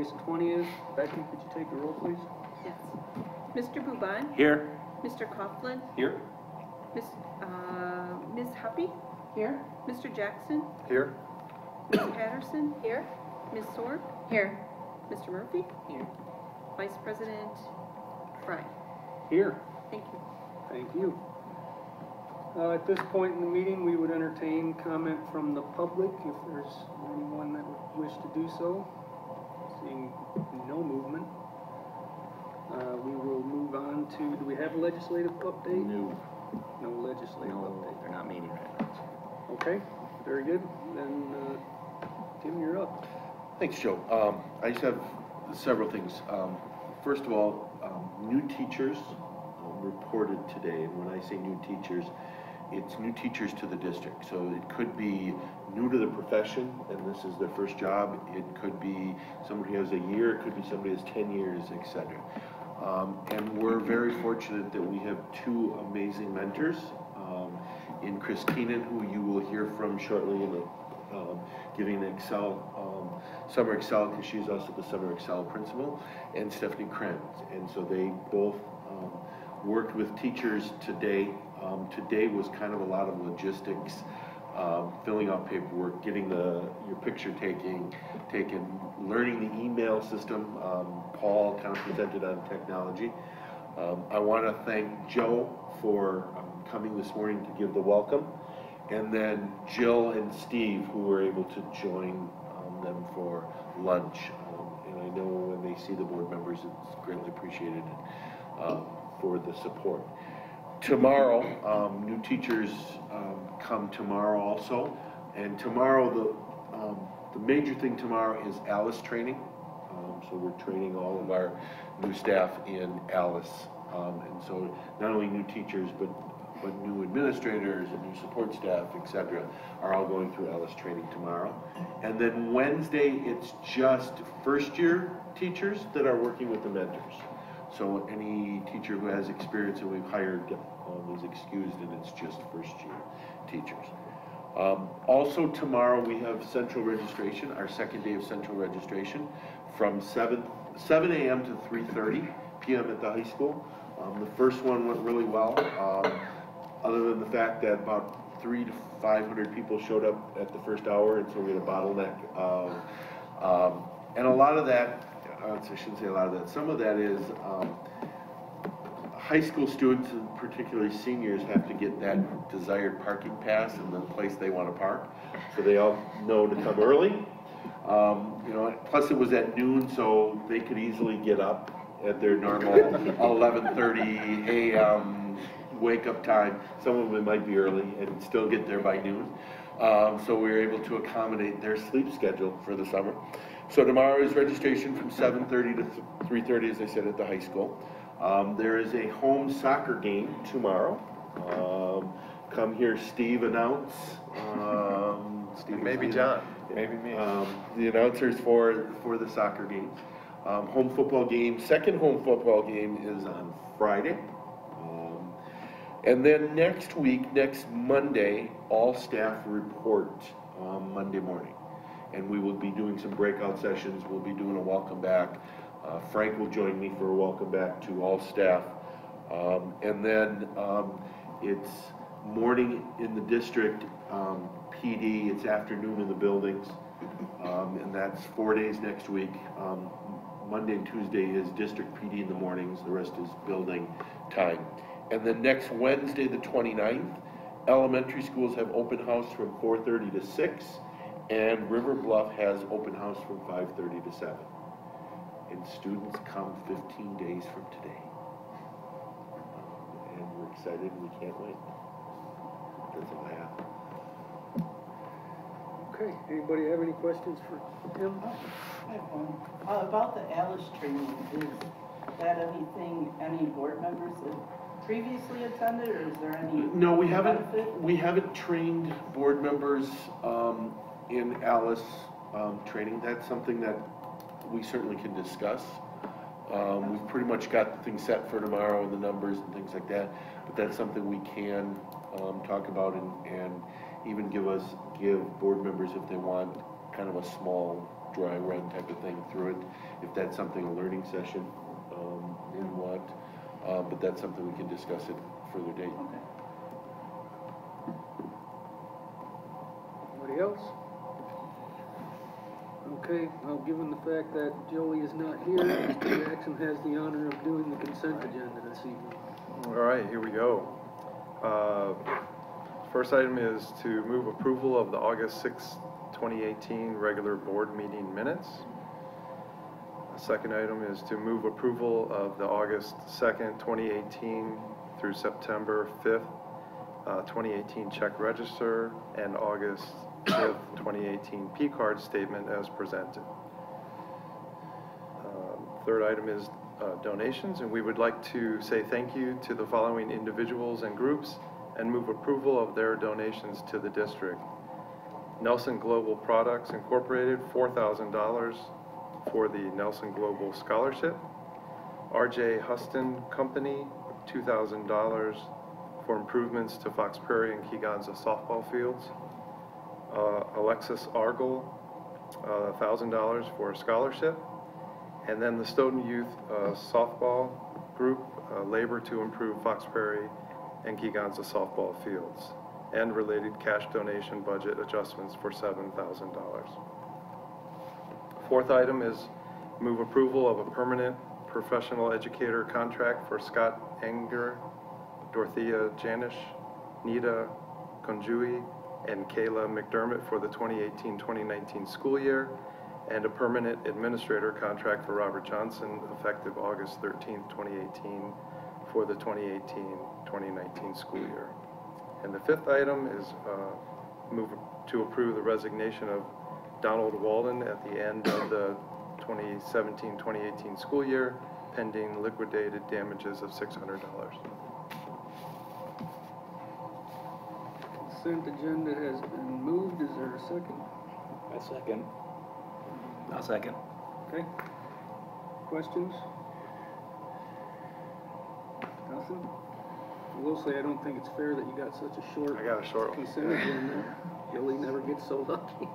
August 20th. Becky, could you take the roll, please? Yes. Mr. Buban? Here. Mr. Coughlin? Here. Ms. Huppy? Here. Mr. Jackson? Here. Ms. Patterson? Here. Ms. Sorg? Here. Mr. Murphy? Here. Vice President Fry? Here. Thank you. Thank you. At this point in the meeting, we would entertain comment from the public if there's anyone that would wish to do so. Seeing no movement, we will move on to, do we have a legislative update? No. No legislative update. They're not meeting right now. Okay, very good. Then, Tim, you're up. Thanks, Joe. I just have several things. First of all, new teachers reported today, and when I say new teachers, it's new teachers to the district. So it could be new to the profession, and this is their first job. It could be somebody who has a year, it could be somebody who has 10 years, etc. And we're very fortunate that we have two amazing mentors in Chris Keenan, who you will hear from shortly in the giving the Excel, Summer Excel, because she's also the Summer Excel principal, and Stephanie Krenz. And so they both worked with teachers today. Today was kind of a lot of logistics, filling out paperwork, getting your picture taken, learning the email system. Paul kind of presented on technology. I want to thank Joe for coming this morning to give the welcome, and then Jill and Steve, who were able to join them for lunch. And I know when they see the board members, it's greatly appreciated for the support. Tomorrow, new teachers come tomorrow also, and tomorrow the major thing tomorrow is ALICE training. So we're training all of our new staff in ALICE, and so not only new teachers but new administrators and new support staff, etc., are all going through ALICE training tomorrow. And then Wednesday, it's just first-year teachers that are working with the mentors. So any teacher who has experience that we've hired is excused, and it's just first-year teachers. Also tomorrow we have central registration, our second day of central registration, from 7 a.m. to 3:30 p.m. at the high school. The first one went really well, other than the fact that about 300 to 500 people showed up at the first hour, and so we had a bottleneck. And a lot of that, I shouldn't say a lot of that, some of that is high school students, and particularly seniors, have to get that desired parking pass in the place they want to park. So they all know to come early. You know, plus it was at noon, so they could easily get up at their normal 11:30 a.m. wake up time. Some of them might be early and still get there by noon. So we were able to accommodate their sleep schedule for the summer. So tomorrow is registration from 7:30 to 3:30, as I said, at the high school. There is a home soccer game tomorrow. Come hear Steve announce. Steve, Maybe John, maybe me. The announcers for the soccer games. Home football game, second home football game is on Friday. And then next week, next Monday, all staff report Monday morning. And we will be doing some breakout sessions. We'll be doing a welcome back. Frank will join me for a welcome back to all staff. And then it's morning in the district, PD, it's afternoon in the buildings. And that's 4 days next week. Monday and Tuesday is district PD in the mornings, the rest is building time. And then next Wednesday, the 29th, elementary schools have open house from 4:30 to 6, and River Bluff has open house from 5:30 to 7. And students come 15 days from today. And we're excited and we can't wait. That's all I have. Okay, anybody have any questions for Tim? I have one. About the ALICE training, is that anything any board members have previously attended, or is there any No, we benefit? haven't trained board members in ALICE training. That's something that we certainly can discuss. We've pretty much got things set for tomorrow and the numbers and things like that, but that's something we can talk about and even give board members, if they want, kind of a small dry run type of thing through it, if that's something, a learning session, you want. But that's something we can discuss at a further date. Okay. Anybody else? Okay, well, given the fact that Joey is not here, Mr. Jackson has the honor of doing the consent agenda this evening. All right, here we go. First item is to move approval of the August 6, 2018 regular board meeting minutes. The second item is to move approval of the August 2nd, 2018 through September 5th, 2018 check register and August 5th, 2018 P-card statement as presented. Third item is donations, and we would like to say thank you to the following individuals and groups and move approval of their donations to the district. Nelson Global Products Incorporated, $4,000 for the Nelson Global Scholarship. R.J. Huston Company, $2,000 for improvements to Fox Prairie and Kegonsa softball fields. Alexis Argel, $1,000 for a scholarship. And then the Stoughton Youth Softball Group, labor to improve Fox Prairie and Kegonsa softball fields, and related cash donation budget adjustments for $7,000. Fourth item is move approval of a permanent professional educator contract for Scott Anger, Dorothea Janish, Nita Conjui, and Kayla McDermott for the 2018-2019 school year, and a permanent administrator contract for Robert Johnson effective August 13th, 2018 for the 2018-2019 school year. And the fifth item is move to approve the resignation of Donald Walden at the end of the 2017-2018 school year, pending liquidated damages of $600. Consent agenda has been moved. Is there a second? A second. I'll second. Okay. Questions? Nothing? I will say, I don't think it's fair that you got such a short I got a short one. consent agenda. Joey never gets so lucky.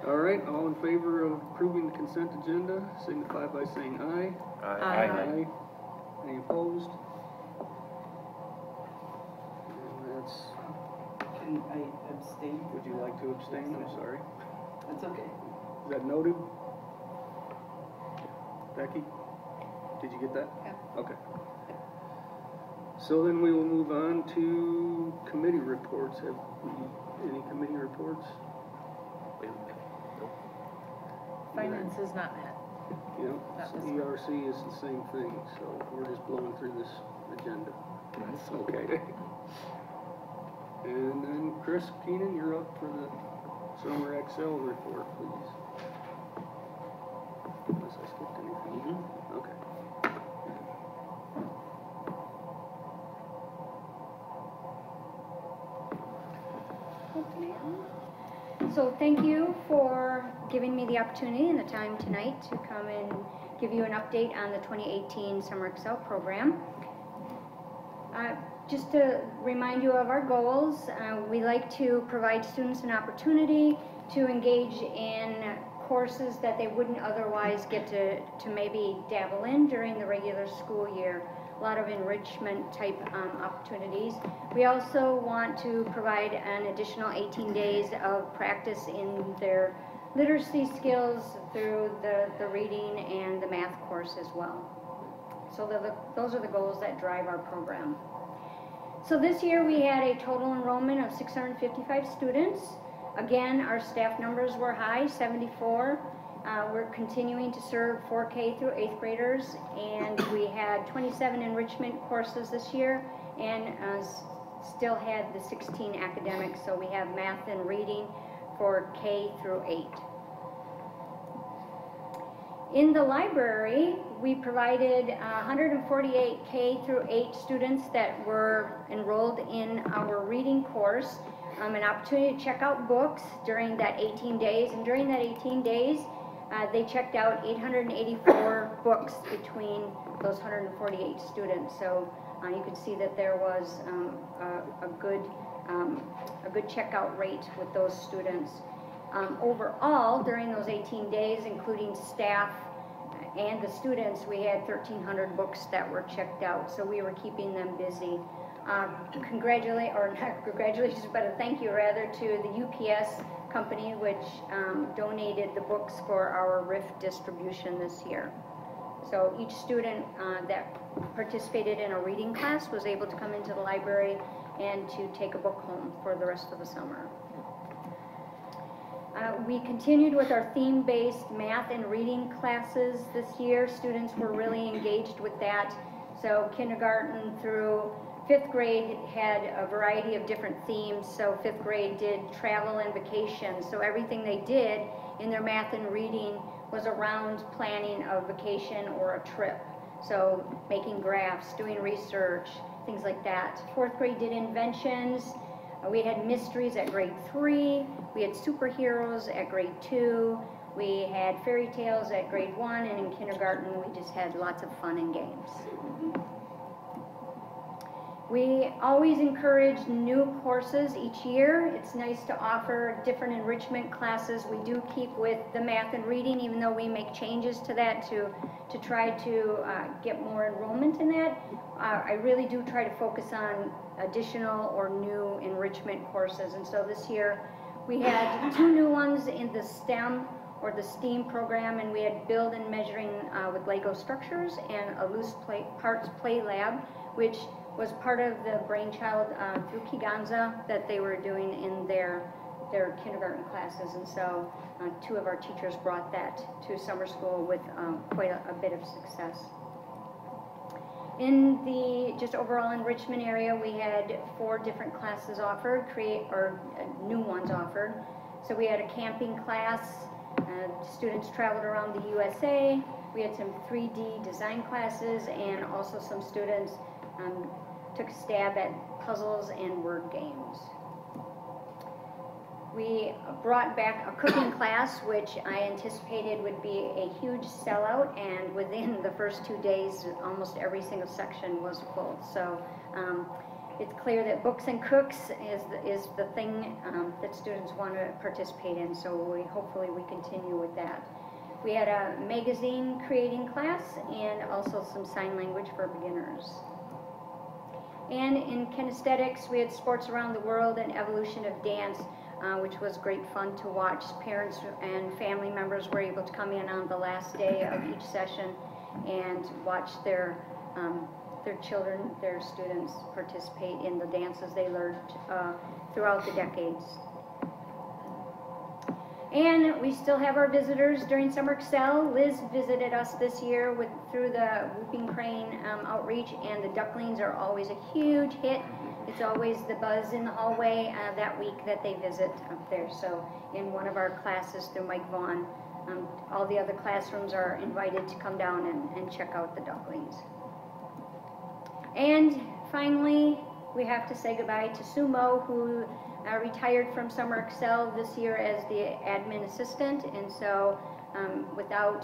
All right, all in favor of approving the consent agenda, signify by saying aye. Aye. Any opposed? And that's, Can I abstain? would you like to abstain? I'm sorry. That's okay. Is that noted? Becky, did you get that? Yeah. Okay. So then we will move on to committee reports. Have we, any committee reports? Finance is not met. Yeah, That was- ERC is the same thing, so we're just blowing through this agenda. Nice. Okay. And then Chris Keenan, you're up for the summer Excel report, please. Unless I skipped anything. Okay. So thank you for giving me the opportunity and the time tonight to come and give you an update on the 2018 Summer Excel program. Just to remind you of our goals, we like to provide students an opportunity to engage in courses that they wouldn't otherwise get to maybe dabble in during the regular school year. A lot of enrichment type opportunities. We also want to provide an additional 18 days of practice in their literacy skills through the reading and the math course as well. So those are the goals that drive our program. So this year we had a total enrollment of 655 students. Again, our staff numbers were high, 74. We're continuing to serve 4K through 8th graders, and we had 27 enrichment courses this year, and still had the 16 academics, so we have math and reading for K through 8. In the library, we provided 148 K through 8 students that were enrolled in our reading course an opportunity to check out books during that 18 days, and during that 18 days, they checked out 884 books between those 148 students. So you can see that there was a good checkout rate with those students. Overall, during those 18 days, including staff and the students, we had 1,300 books that were checked out, so we were keeping them busy. Congratulations, but a thank you rather to the UPS company, which donated the books for our RIF distribution this year. So each student that participated in a reading class was able to come into the library and to take a book home for the rest of the summer. We continued with our theme-based math and reading classes this year. Students were really engaged with that. So kindergarten through 5th grade had a variety of different themes. So 5th grade did travel and vacation. So everything they did in their math and reading was around planning a vacation or a trip. So making graphs, doing research, things like that. 4th grade did inventions. We had mysteries at grade 3. We had superheroes at grade 2. We had fairy tales at grade 1, and in kindergarten we just had lots of fun and games. We always encourage new courses each year. It's nice to offer different enrichment classes. We do keep with the math and reading, even though we make changes to that to try to get more enrollment in that. I really do try to focus on additional or new enrichment courses. And so this year we had 2 new ones in the STEM or the STEAM program, and we had build and measuring with Lego structures and a loose parts play lab, which was part of the brainchild through Kiganza that they were doing in their kindergarten classes. And so 2 of our teachers brought that to summer school with quite a bit of success. In the just overall enrichment area, we had 4 different classes offered, new ones offered. So we had a camping class. Students traveled around the USA. We had some 3D design classes, and also some students took a stab at puzzles and word games. We brought back a cooking class, which I anticipated would be a huge sellout, and within the first 2 days, almost every single section was full. So it's clear that books and cooks is the thing that students want to participate in, so hopefully we continue with that. We had a magazine creating class and also some sign language for beginners. And in kinesthetics, we had sports around the world and evolution of dance, which was great fun to watch. Parents and family members were able to come in on the last day of each session and watch their children, their students participate in the dances they learned throughout the decades. And we still have our visitors during Summer Excel. Liz visited us this year through the Whooping Crane outreach, and the ducklings are always a huge hit. It's always the buzz in the hallway that week that they visit up there. So in one of our classes through Mike Vaughn, all the other classrooms are invited to come down and check out the ducklings. And finally, we have to say goodbye to Sumo, who retired from Summer Excel this year as the admin assistant. And so without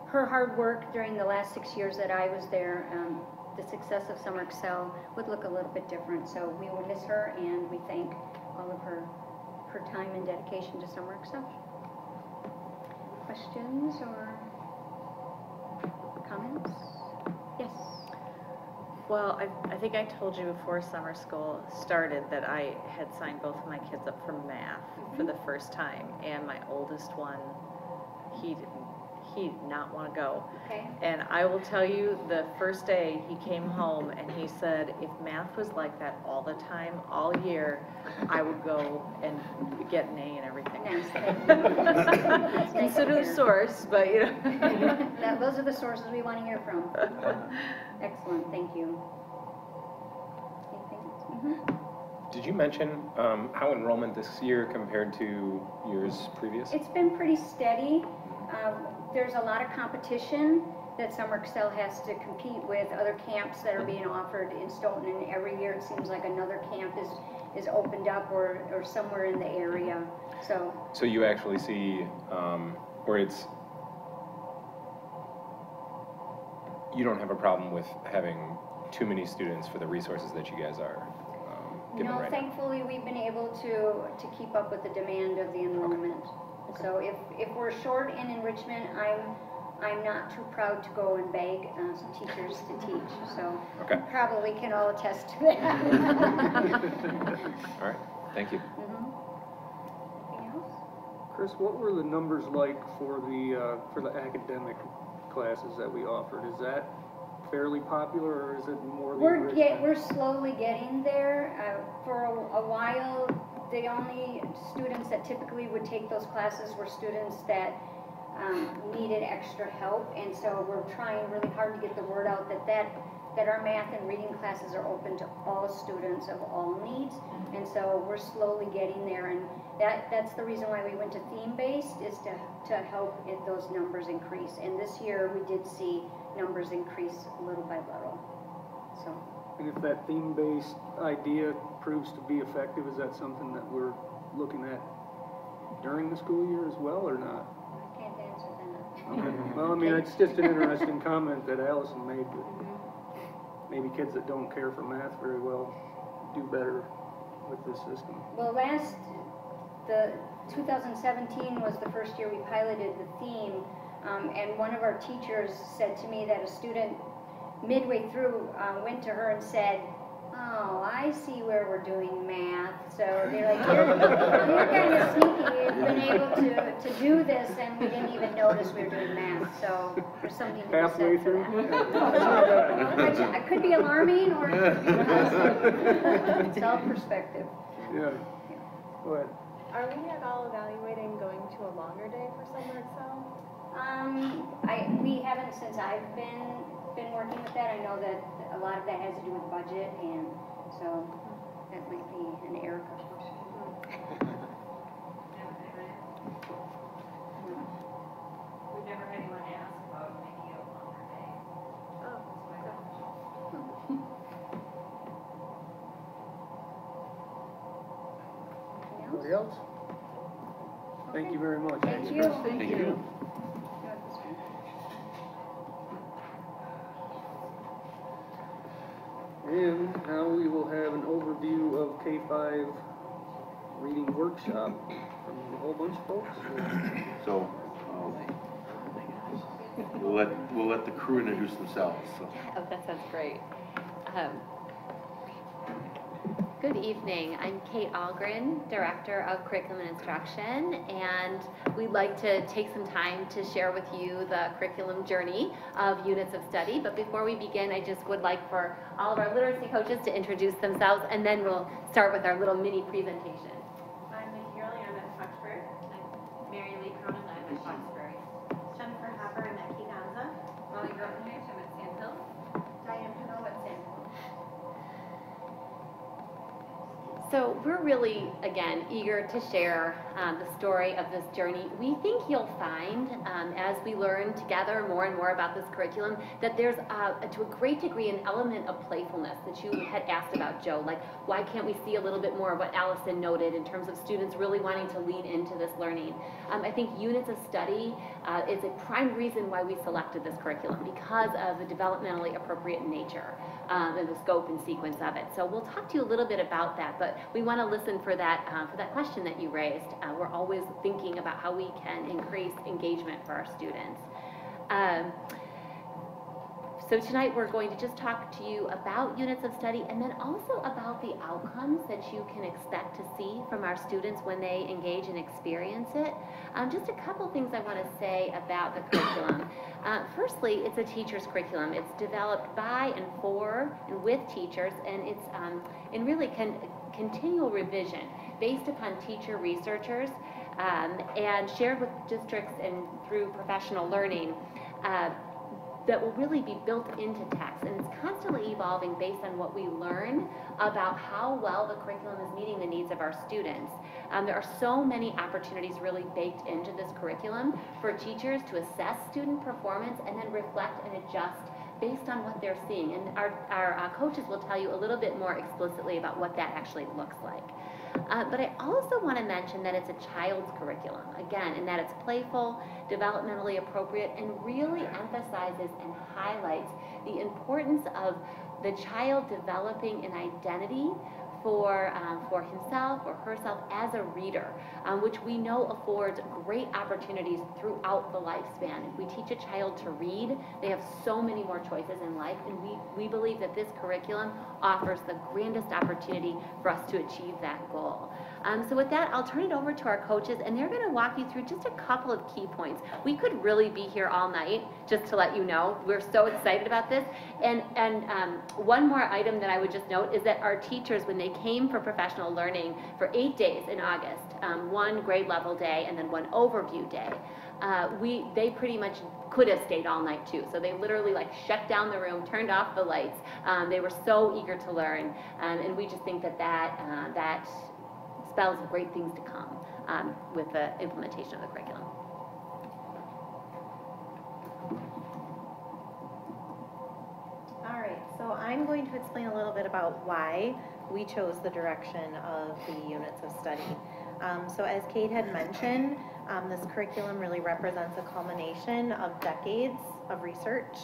her hard work during the last 6 years that I was there, the success of Summer Excel would look a little bit different. So we will miss her, and we thank all of her time and dedication to Summer Excel. Questions or comments? Yes. Well, I think I told you before summer school started that I had signed both of my kids up for math for the first time, and my oldest one, he did not want to go. Okay. And I will tell you, the first day he came home and he said, if math was like that all the time, all year, I would go and get an A and everything. Nice. Consider the source, but you know. Those are the sources we want to hear from. Excellent, thank you. Anything else? Mm-hmm. Did you mention how enrollment this year compared to years previous? It's been pretty steady. There's a lot of competition that Summer Excel has to compete with other camps that are being offered in Stoughton, and every year it seems like another camp is opened up or somewhere in the area. So you actually see where you don't have a problem with having too many students for the resources that you guys are given No, right now? thankfully, we've been able to keep up with the demand of the enrollment. So if we're short in enrichment, I'm not too proud to go and beg some teachers to teach, so Okay. probably can all attest to that. All right, thank you. Anything else? Chris, what were the numbers like for the academic classes that we offered? Is that fairly popular, or is it more the enrichment? We're slowly getting there. For a while, the only students that typically would take those classes were students that needed extra help, and so we're trying really hard to get the word out that our math and reading classes are open to all students of all needs, and so we're slowly getting there, and that's the reason why we went to theme-based, is to help those numbers increase. And this year, we did see numbers increase little by little. So. And if that theme-based idea proves to be effective, is that something that we're looking at during the school year as well, or not? I can't answer that. Okay. Well, I mean, it's just an interesting comment that Allison made, that maybe kids that don't care for math very well do better with this system. Well, the 2017 was the first year we piloted the theme, and one of our teachers said to me that a student midway through went to her and said, "Oh, I see where we're doing math." So they're like, you're kind of sneaky. You've been able to do this, and we didn't even notice we were doing math. So there's something to be Halfway said for through? that. It could be alarming, or it's all perspective. Yeah. Go ahead. Are we at all evaluating going to a longer day for Summer Excel? We haven't since I've been working with that. I know that a lot of that has to do with budget, and so that might be an Erica question. We've never had anyone ask about making it a longer day. Anybody else? Thank you very much. Thank you. Thank you. And now we will have an overview of K-5 reading workshop from a whole bunch of folks. So, we'll let the crew introduce themselves, so. Oh, that sounds great. Good evening. I'm Kate Algren, Director of Curriculum and Instruction, and we'd like to take some time to share with you the curriculum journey of units of study. But before we begin, I just would like for all of our literacy coaches to introduce themselves, and then we'll start with our little mini presentation. I'm Nikki Early, I'm at Foxbury. I'm Mary Lee Cronin, I'm at Foxbury. Jennifer Hopper, I'm at Kegonza. Molly Grotenhuis, I'm at Sand Hill. Diane Pino at San Juan. So we're really, again, eager to share the story of this journey. We think you'll find, as we learn together more and more about this curriculum, that there's, to a great degree, an element of playfulness that you had asked about, Joe. Like, why can't we see a little bit more of what Allison noted in terms of students really wanting to lean into this learning? I think units of study is a prime reason why we selected this curriculum, because of the developmentally appropriate nature and the scope and sequence of it. So we'll talk to you a little bit about that, but we want to listen for that question that you raised. We're always thinking about how we can increase engagement for our students. So tonight we're going to just talk to you about units of study, and then also about the outcomes that you can expect to see from our students when they engage and experience it. Just a couple things I want to say about the curriculum. Firstly, it's a teacher's curriculum. It's developed by and for and with teachers, and it's in really continual revision based upon teacher researchers and shared with districts and through professional learning. That will really be built into text, and it's constantly evolving based on what we learn about how well the curriculum is meeting the needs of our students. There are so many opportunities really baked into this curriculum for teachers to assess student performance and then reflect and adjust based on what they're seeing. And our coaches will tell you a little bit more explicitly about what that actually looks like. But I also want to mention that it's a child's curriculum, again, and that it's playful, developmentally appropriate, and really emphasizes and highlights the importance of the child developing an identity for himself or herself as a reader, which we know affords great opportunities throughout the lifespan. If we teach a child to read, they have so many more choices in life, and we believe that this curriculum offers the grandest opportunity for us to achieve that goal. So with that, I'll turn it over to our coaches, and they're going to walk you through just a couple of key points. We could really be here all night, just to let you know. We're so excited about this. And one more item that I would just note is that our teachers, when they came for professional learning for 8 days in August, one grade level day and then one overview day, they pretty much could have stayed all night too. So they literally like shut down the room, turned off the lights. They were so eager to learn, and we just think that spells great things to come with the implementation of the curriculum. All right, so I'm going to explain a little bit about why we chose the direction of the units of study. So as Kate had mentioned, this curriculum really represents a culmination of decades of research,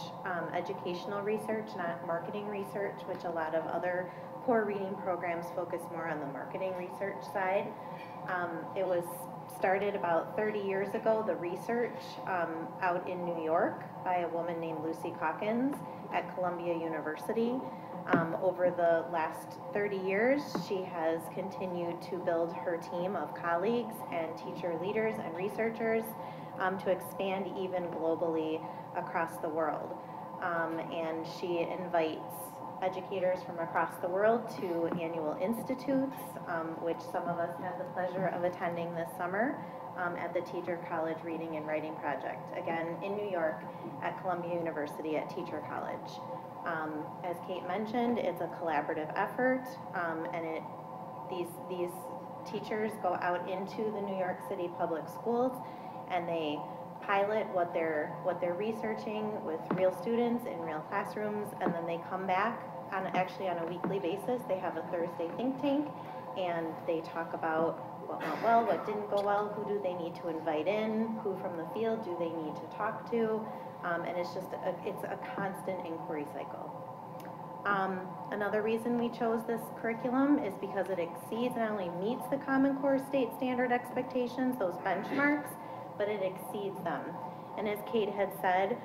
educational research, not marketing research, which a lot of other core reading programs focus more on the marketing research side. It was started about 30 years ago, the research out in New York by a woman named Lucy Calkins at Columbia University. Over the last 30 years, she has continued to build her team of colleagues and teacher leaders and researchers to expand even globally across the world. And she invites educators from across the world to annual institutes, which some of us had the pleasure of attending this summer at the Teacher College Reading and Writing Project, again in New York at Columbia University at Teacher College. As Kate mentioned, it's a collaborative effort, and these teachers go out into the New York City public schools and they pilot what they're researching with real students in real classrooms, and then they come back on a weekly basis. They have a Thursday think tank, and they talk about what went well, what didn't go well, who do they need to invite in, who from the field do they need to talk to, and it's a constant inquiry cycle. Another reason we chose this curriculum is because it exceeds, not only meets the Common Core state standard expectations, those benchmarks, but it exceeds them. And as Kate had said,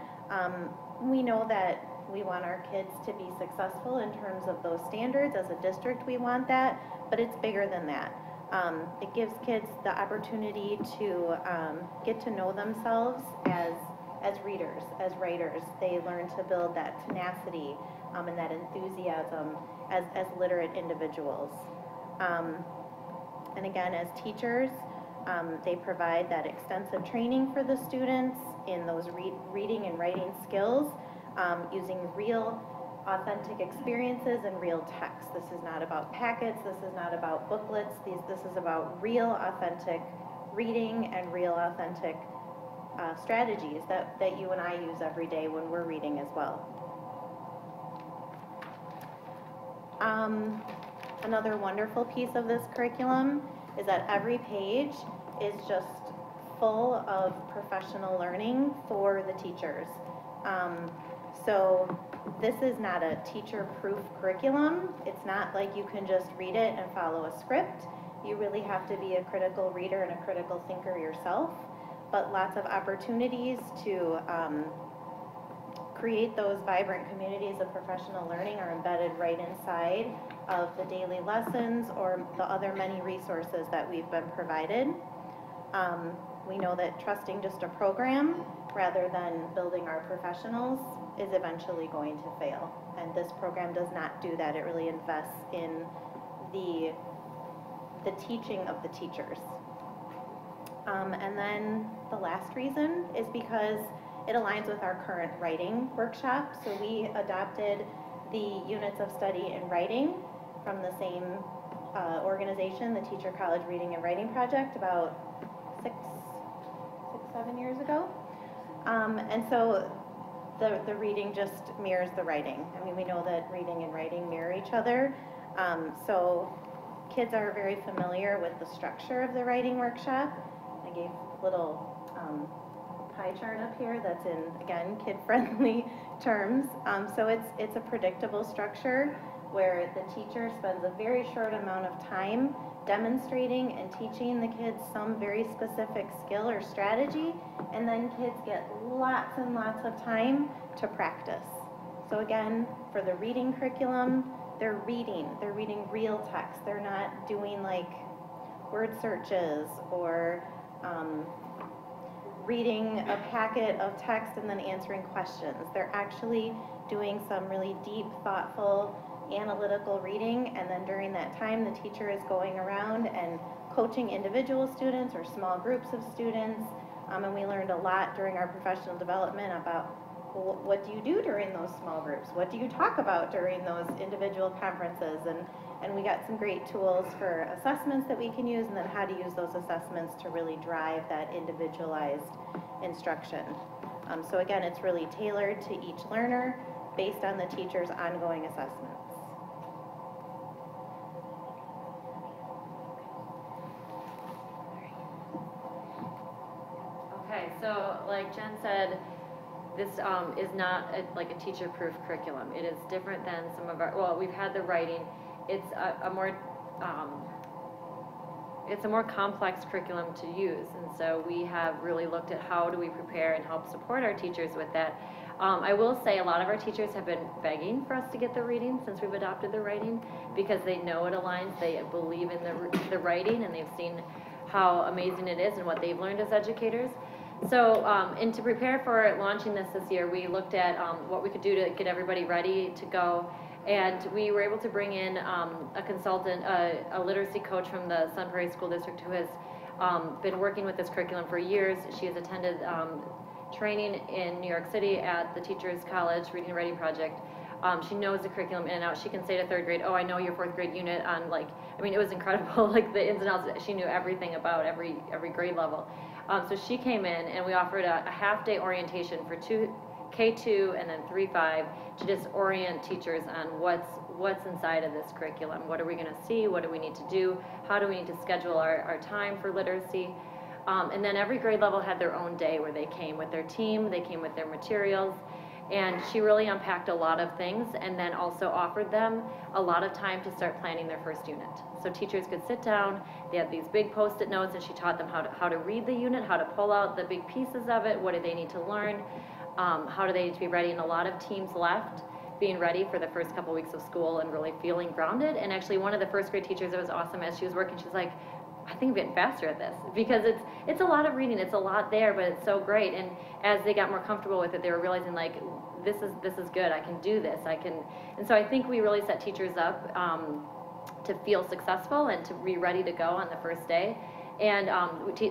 we know that we want our kids to be successful in terms of those standards. As a district, we want that, but it's bigger than that. It gives kids the opportunity to get to know themselves as readers, as writers. They learn to build that tenacity and that enthusiasm as literate individuals. And again, as teachers, they provide that extensive training for the students in those reading and writing skills, using real, authentic experiences and real text. This is not about packets, this is not about booklets, this is about real, authentic reading and real, authentic strategies that you and I use every day when we're reading as well. Another wonderful piece of this curriculum is that every page is just full of professional learning for the teachers. So this is not a teacher-proof curriculum. It's not like you can just read it and follow a script. You really have to be a critical reader and a critical thinker yourself, but lots of opportunities to create those vibrant communities of professional learning are embedded right inside of the daily lessons or the other many resources that we've been provided. We know that trusting just a program rather than building our professionals is eventually going to fail. And this program does not do that. It really invests in the teaching of the teachers. And then the last reason is because it aligns with our current writing workshop. So we adopted the units of study in writing from the same organization, the Teacher College Reading and Writing Project, about 7 years ago. And so the reading just mirrors the writing. I mean, we know that reading and writing mirror each other. So kids are very familiar with the structure of the writing workshop. I gave a little pie chart up here that's in, again, kid-friendly terms. So it's a predictable structure where the teacher spends a very short amount of time demonstrating and teaching the kids some very specific skill or strategy, and then kids get lots and lots of time to practice. So again, for the reading curriculum, they're reading real text. They're not doing like word searches or reading a packet of text and then answering questions. They're actually doing some really deep, thoughtful, analytical reading, and then during that time the teacher is going around and coaching individual students or small groups of students, and we learned a lot during our professional development about, well, what do you do during those small groups? What do you talk about during those individual conferences? And we got some great tools for assessments that we can use, and then how to use those assessments to really drive that individualized instruction. So again, it's really tailored to each learner based on the teacher's ongoing assessments. Okay, so like Jen said, this is not like a teacher-proof curriculum. It is different than some of our, well, we've had the writing. It's a more complex curriculum to use, and so we have really looked at how do we prepare and help support our teachers with that. I will say a lot of our teachers have been begging for us to get the reading since we've adopted the writing, because they know it aligns, they believe in the writing, and they've seen how amazing it is and what they've learned as educators. So, and to prepare for launching this year, we looked at what we could do to get everybody ready to go. And we were able to bring in a consultant, a literacy coach from the Sun Prairie School District who has been working with this curriculum for years. She has attended training in New York City at the Teachers College Reading and Writing Project. She knows the curriculum in and out. She can say to third grade, oh, I know your fourth grade unit on, like, I mean, it was incredible, like the ins and outs. She knew everything about every grade level. So she came in and we offered a half-day orientation for K2 and then 3-5 to just orient teachers on what's inside of this curriculum. What are we going to see? What do we need to do? How do we need to schedule our time for literacy? And then every grade level had their own day where they came with their team, they came with their materials, and she really unpacked a lot of things and then also offered them a lot of time to start planning their first unit. So teachers could sit down, they had these big post-it notes, and she taught them how to read the unit, how to pull out the big pieces of it, what do they need to learn, how do they need to be ready, and a lot of teams left being ready for the first couple weeks of school and really feeling grounded. And actually one of the first grade teachers, it was awesome, as she was working, she was like, I think I'm getting faster at this, because it's a lot of reading, it's a lot there, but it's so great. And as they got more comfortable with it, they were realizing, like, this is good, I can do this, and so I think we really set teachers up to feel successful and to be ready to go on the first day. And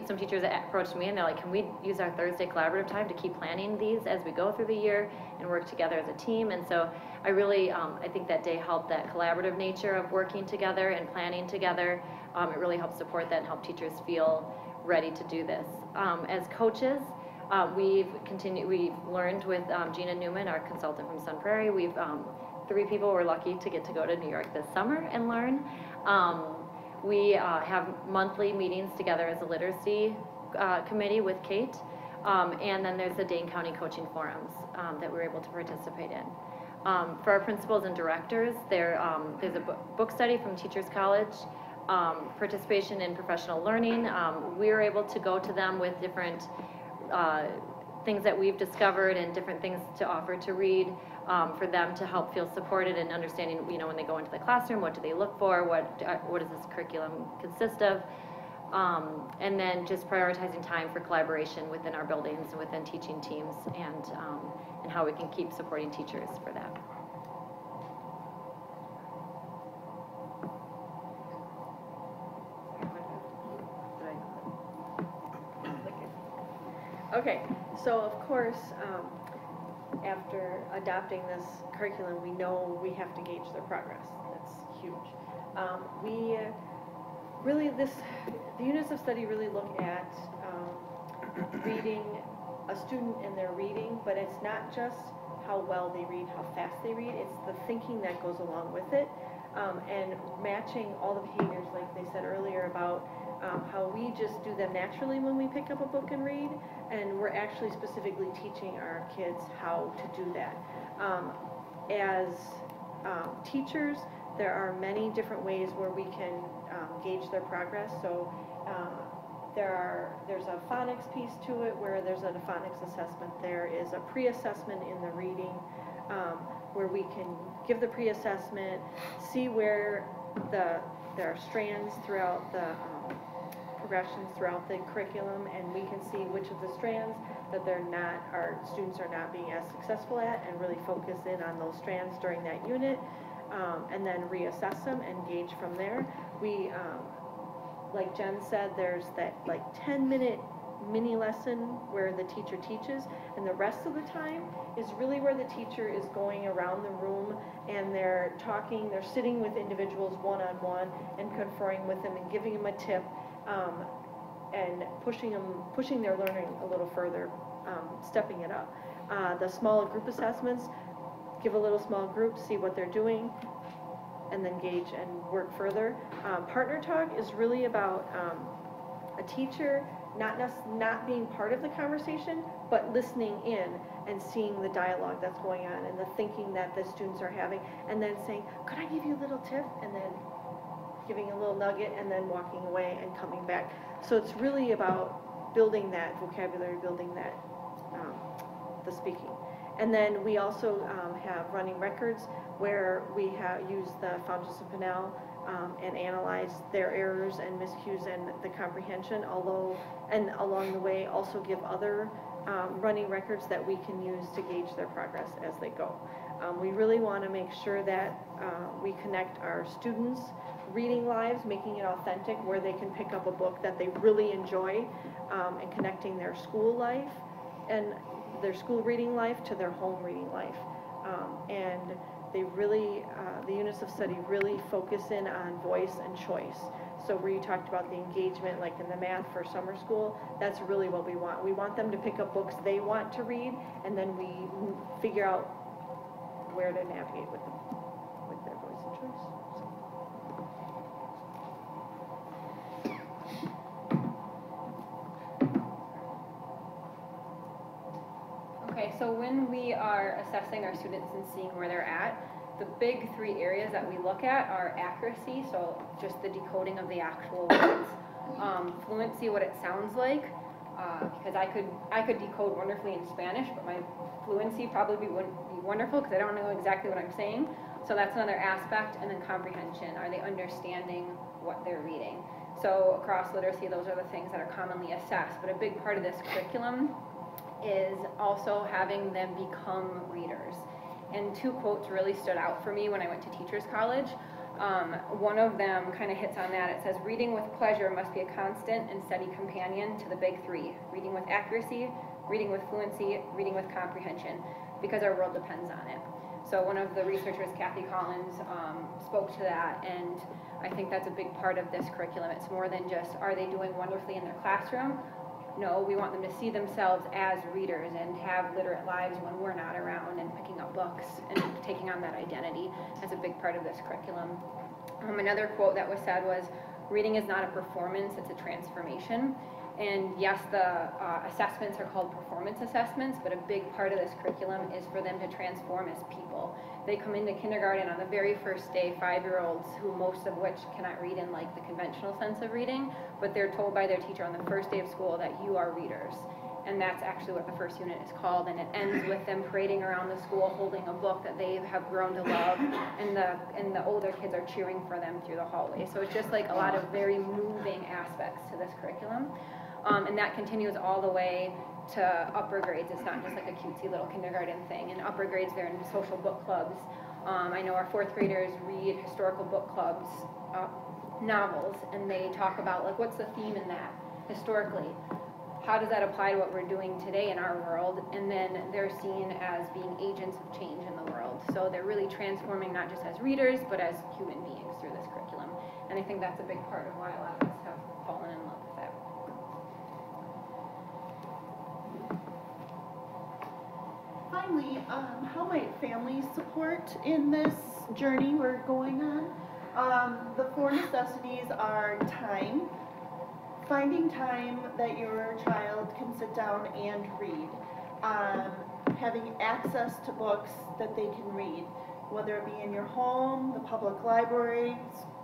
some teachers approached me and they're like, can we use our Thursday collaborative time to keep planning these as we go through the year and work together as a team? And so I really, I think that day helped that collaborative nature of working together and planning together. It really helped support that and help teachers feel ready to do this. As coaches, we've learned with Gina Newman, our consultant from Sun Prairie. We've 3 people were lucky to get to go to New York this summer and learn. We have monthly meetings together as a literacy committee with Kate, and then there's the Dane County Coaching Forums that we're able to participate in. For our principals and directors, there's a book study from Teachers College, participation in professional learning. We were able to go to them with different things that we've discovered and different things to offer to read, for them to help feel supported and understanding, you know, when they go into the classroom, what do they look for, what does this curriculum consist of, and then just prioritizing time for collaboration within our buildings and within teaching teams, and how we can keep supporting teachers for that. Okay, so of course, after adopting this curriculum, we know we have to gauge their progress. That's huge. The units of study really look at reading a student and their reading, but it's not just how well they read, how fast they read, it's the thinking that goes along with it, and matching all the behaviors, like they said earlier about how we just do them naturally when we pick up a book and read, and we're actually specifically teaching our kids how to do that. As teachers, there are many different ways where we can gauge their progress. So there's a phonics piece to it where there's a phonics assessment. There is a pre-assessment in the reading where we can give the pre-assessment, see where there are strands throughout the progressions throughout the curriculum, and we can see which of the strands that our students are not being as successful at, and really focus in on those strands during that unit, and then reassess them and gauge from there. We, like Jen said, there's that like 10-minute mini lesson where the teacher teaches, and the rest of the time is really where the teacher is going around the room and they're talking, they're sitting with individuals one-on-one and conferring with them and giving them a tip, and pushing their learning a little further, stepping it up. The smaller group assessments, give a little small group, see what they're doing, and then gauge and work further. Partner talk is really about a teacher not being part of the conversation, but listening in and seeing the dialogue that's going on and the thinking that the students are having, and then saying, could I give you a little tip? And then giving a little nugget and then walking away and coming back. So it's really about building that vocabulary, building that, the speaking. And then we also have running records where we use the Fountas and Pinnell and analyze their errors and miscues and the comprehension, and along the way also give other running records that we can use to gauge their progress as they go. We really want to make sure that we connect our students' reading lives, making it authentic, where they can pick up a book that they really enjoy, and connecting their school life and their school reading life to their home reading life. And they really, the units of study really focus in on voice and choice. So where you talked about the engagement, like in the math for summer school, that's really what we want. We want them to pick up books they want to read, and then we figure out where to navigate with them, with their voice and choice. Okay, so when we are assessing our students and seeing where they're at, the big three areas that we look at are accuracy, so just the decoding of the actual words, fluency, what it sounds like, because I could decode wonderfully in Spanish, but my fluency probably wouldn't be wonderful because I don't know exactly what I'm saying. So that's another aspect. And then comprehension, are they understanding what they're reading? So across literacy, those are the things that are commonly assessed. But a big part of this curriculum is also having them become readers. And two quotes really stood out for me when I went to Teachers College. One of them kind of hits on that. It says, reading with pleasure must be a constant and steady companion to the big three: reading with accuracy, reading with fluency, reading with comprehension, because our world depends on it. So one of the researchers, Kathy Collins, spoke to that, and I think that's a big part of this curriculum. It's more than just, are they doing wonderfully in their classroom? No, we want them to see themselves as readers and have literate lives when we're not around, and picking up books and taking on that identity. That's a big part of this curriculum. Another quote that was said was, reading is not a performance, it's a transformation. And yes, the assessments are called performance assessments, but a big part of this curriculum is for them to transform as people. They come into kindergarten on the very first day, 5-year-olds, who most of which cannot read in like the conventional sense of reading, but they're told by their teacher on the first day of school that you are readers. And that's actually what the first unit is called, and it ends with them parading around the school holding a book that they have grown to love, and the older kids are cheering for them through the hallway. So it's just like a lot of very moving aspects to this curriculum. And that continues all the way to upper grades. It's not just like a cutesy little kindergarten thing. In upper grades, they're in social book clubs. I know our 4th graders read historical book clubs, novels, and they talk about like, what's the theme in that historically? How does that apply to what we're doing today in our world? And then they're seen as being agents of change in the world. So they're really transforming not just as readers, but as human beings through this curriculum. And I think that's a big part of why a lot of us have fallen in love with it. Finally, how might families support in this journey we're going on? The 4 necessities are time, finding time that your child can sit down and read, having access to books that they can read, whether it be in your home, the public library,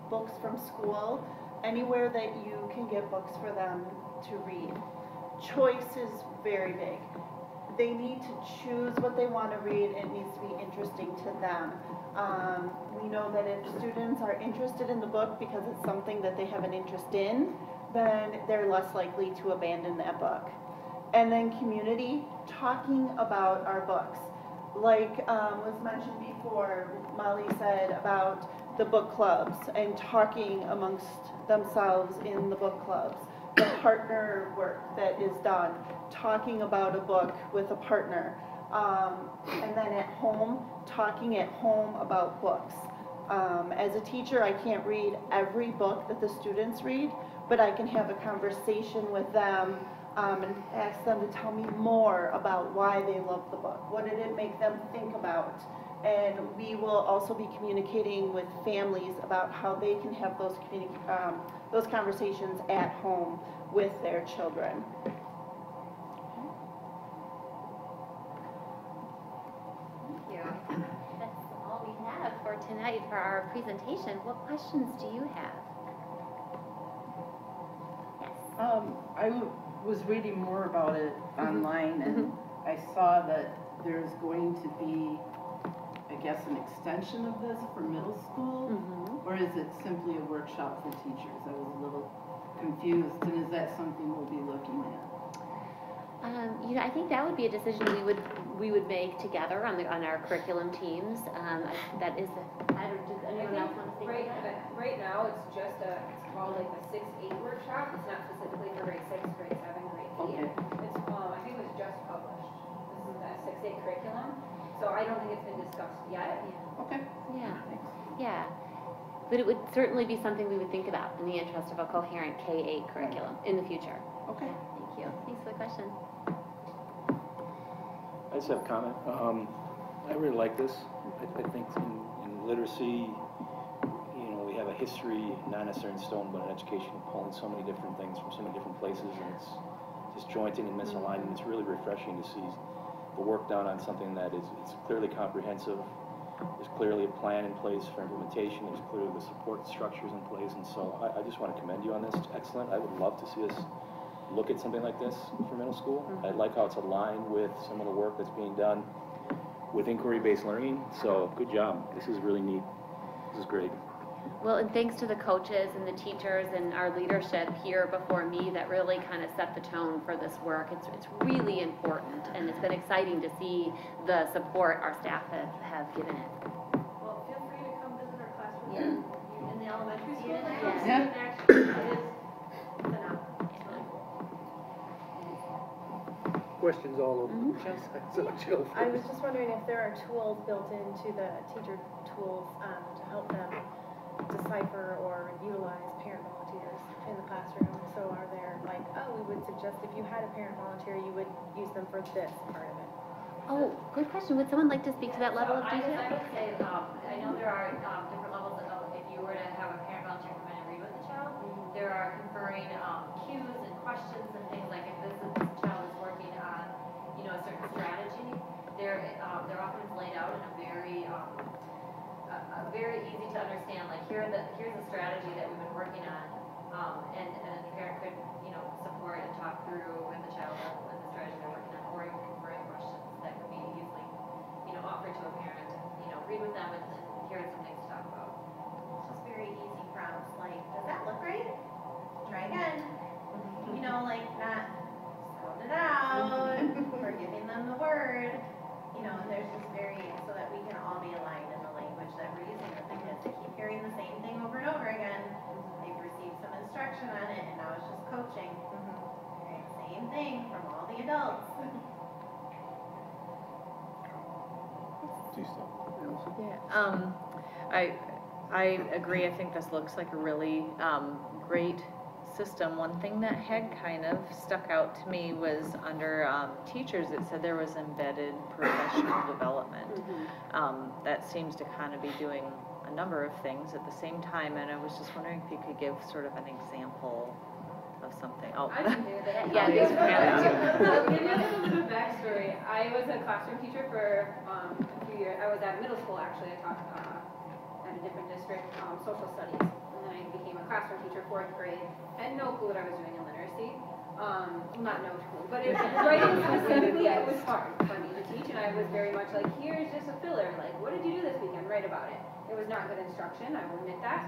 books from school, anywhere that you can get books for them to read. Choice is very big. They need to choose what they want to read, and it needs to be interesting to them. We know that if students are interested in the book because it's something that they have an interest in, then they're less likely to abandon that book. And then community, talking about our books. Like was mentioned before, Molly said about the book clubs and talking amongst themselves in the book clubs. The partner work that is done, talking about a book with a partner. And then at home, talking at home about books. As a teacher, I can't read every book that the students read, but I can have a conversation with them and ask them to tell me more about why they love the book. What did it make them think about? And we will also be communicating with families about how they can have those conversations at home with their children. Thank you. That's all we have for tonight for our presentation. What questions do you have? I was reading more about it online, and I saw that there's going to be, I guess, an extension of this for middle school, or is it simply a workshop for teachers? I was a little confused, and is that something we'll be looking at? You know, I think that would be a decision we would make together on our curriculum teams. That is, does anyone else want to speak to that? Right now, it's just it's called like a 6-8 workshop. It's not specifically for grade 6, grade 7, grade 8. Okay. It's I think it was just published. This is that 6-8 curriculum. So I don't think it's been discussed yet. Okay. Yeah. Yeah. But it would certainly be something we would think about in the interest of a coherent K-8 curriculum in the future. Okay. Yeah, thank you. Thanks for the question. I just have a comment. I really like this. I think in literacy, you know, we have a history, not necessarily in stone, but in education, pulling so many different things from so many different places, and it's disjointing and misaligned. It's really refreshing to see the work done on something that is clearly comprehensive. There's clearly a plan in place for implementation. There's clearly the support structures in place, and so I just want to commend you on this. It's excellent. I would love to see us look at something like this for middle school. I like how it's aligned with some of the work that's being done with inquiry-based learning. So good job. This is really neat. This is great. Well, and thanks to the coaches and the teachers and our leadership here before me that really kind of set the tone for this work. It's really important, and it's been exciting to see the support our staff have given it. Well, feel free to come visit our classroom in the elementary school. Yeah. Actually, it is phenomenal. Questions all over. So Jill I was first. just wondering if there are tools built into the teacher tools to help them decipher or utilize parent volunteers in the classroom. So are there like, we would suggest if you had a parent volunteer, you would use them for this part of it. Oh, good question. Would someone like to speak to that level of detail? I would say, I know there are different levels of, if you were to have a parent volunteer come in and read with the child, there are conferring cues and questions and things like if this child is working on, you know, a certain strategy, they're often laid out in a very easy to understand, like here's a strategy that we've been working on, and the parent could, you know, support and talk through with the child with the strategy they're working on, or even conferring questions that could be easily, you know, offered to a parent, you know, read with them and here are some things to talk about. It's just very easy prompts, like, does that look right? Try again. You know, like, not sound it out, or giving them the word. You know, and there's just so that we can all be aligned in the language that we're using with the kids. They keep hearing the same thing over and over again. They've received some instruction on it, and now it's just coaching. Right? Same thing from all the adults. Yeah, I agree. I think this looks like a really great system. One thing that had kind of stuck out to me was under teachers, it said there was embedded professional development. That seems to kind of be doing a number of things at the same time, and I was just wondering if you could give sort of an example of something. Oh, I can do that. yeah, thanks for having me. So, give you a little bit of backstory. I I was a classroom teacher for a few years. I was at middle school, actually. I taught at a different district, social studies. And then I became a classroom teacher, 4th grade. I had no clue what I was doing in literacy. Not no clue, but writing specifically, it was hard for me to teach. And I was very much like, here's just a filler. Like, what did you do this weekend? Write about it. It was not good instruction, I will admit that.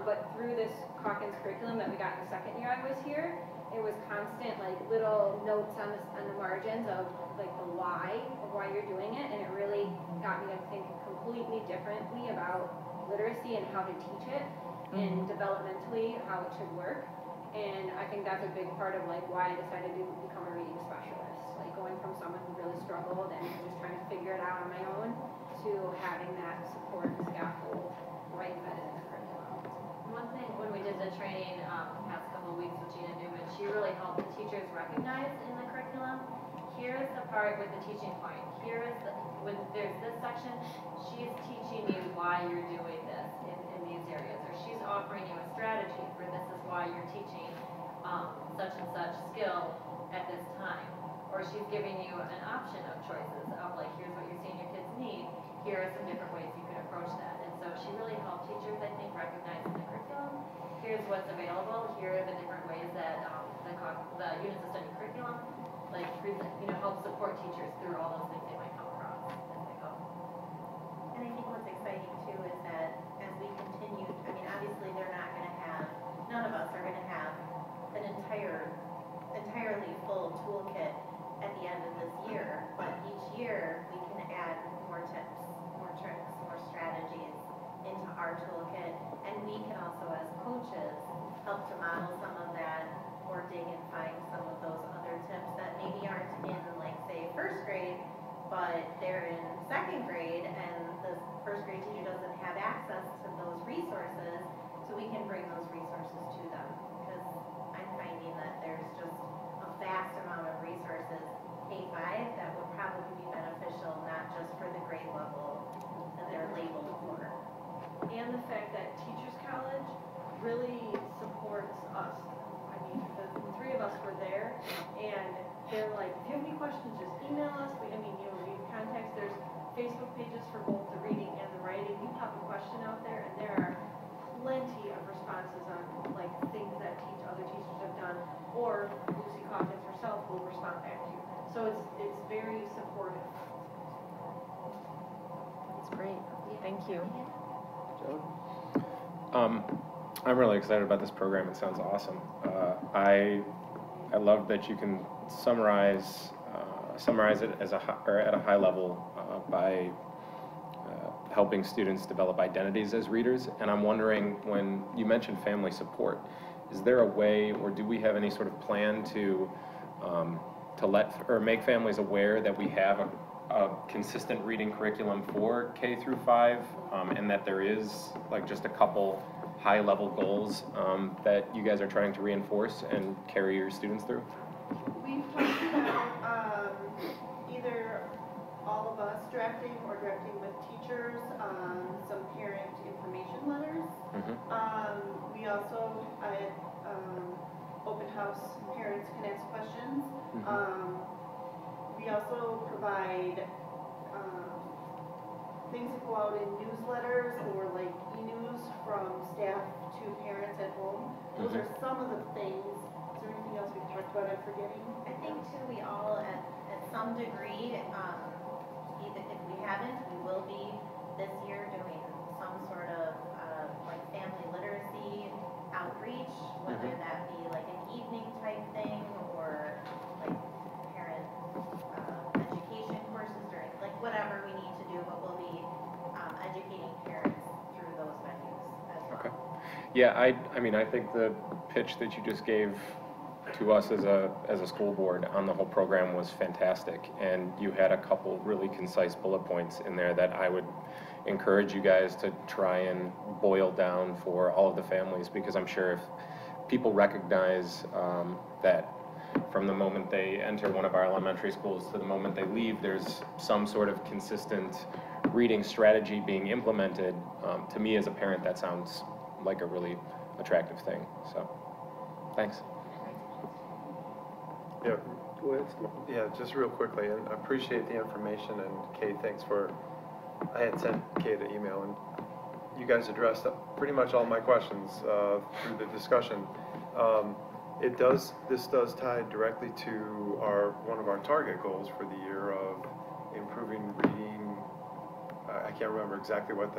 But through this Calkins curriculum that we got in the second year I was here, it was constant, like, little notes on the margins of, like, the why of why you're doing it, and it really got me to think completely differently about literacy and how to teach it, and developmentally how it should work. And I think that's a big part of, like, why I decided to become a reading specialist. Like, going from someone who really struggled and just trying to figure it out on my own to having that support and scaffold right embedded in the curriculum. One thing, when we did the training past couple of weeks with Gina Newman, she really helped the teachers recognize in the curriculum, here is the part with the teaching point. Here is the, when there's this section, she's teaching you why you're doing this in these areas. Or she's offering you a strategy for this is why you're teaching such and such skill at this time. Or she's giving you an option of choices of, like, here's what you're seeing your kids need. Here are some different ways you can approach that. And so she really helped teachers, I think, recognize in the curriculum, here's what's available, here are the different ways that the units of study curriculum, like, help support teachers through all those things they might come across as they go. And I think what's exciting too is that as we continue, I mean, obviously they're not going to have, none of us are going to have an entirely full toolkit at the end of this year, but each year we can add more tips, more tricks, more strategies into our toolkit, and we can also as coaches help to model some of that or dig and find some of those other tips that maybe aren't in, like, say, 1st grade, but they're in 2nd grade, and the 1st grade teacher doesn't have access to those resources, so we can bring those resources to them, because I'm finding that there's just a vast amount of resources K-5 that would probably be beneficial, not just for the grade level that they're labeled for. And the fact that Teachers College really supports us. I mean, the 3 of us were there, and they're like, if you have any questions, just email us. We have contacts. There's Facebook pages for both the reading and the writing. You pop a question out there, and there are plenty of responses on, like, things that other teachers have done, or Lucy Calkins herself will respond back to you. So it's very supportive. That's great. Thank you. I'm really excited about this program. It sounds awesome. I love that you can summarize it as at a high level by helping students develop identities as readers. And I'm wondering, when you mentioned family support, is there a way, or do we have any sort of plan to let or make families aware that we have a consistent reading curriculum for K through 5, and that there is, like, just a couple high-level goals that you guys are trying to reinforce and carry your students through? We've talked about either all of us drafting or drafting with teachers some parent information letters. We also at open house, parents can ask questions. We also provide things that go out in newsletters or, like, e-news from staff to parents at home. Those are some of the things. Is there anything else we've talked about I'm forgetting? I think too, we all at some degree, even if we haven't, we will be this year doing some sort of like family literacy outreach, whether that be like an evening type thing or like parent education courses during, like, whatever we need to do, but we'll be educating parents through those venues as well. Okay. Yeah, I mean, I think the pitch that you just gave to us as a school board on the whole program was fantastic, and you had a couple really concise bullet points in there that I would encourage you guys to try and boil down for all of the families, because I'm sure if people recognize that from the moment they enter one of our elementary schools to the moment they leave, there's some sort of consistent reading strategy being implemented. To me as a parent, that sounds like a really attractive thing. So, thanks. Yeah, Go ahead, Steve. Yeah, just real quickly, and I appreciate the information, and Kate, thanks for, I had sent Kate an email, and you guys addressed pretty much all my questions through the discussion. This does tie directly to one of our target goals for the year of improving reading. I can't remember exactly what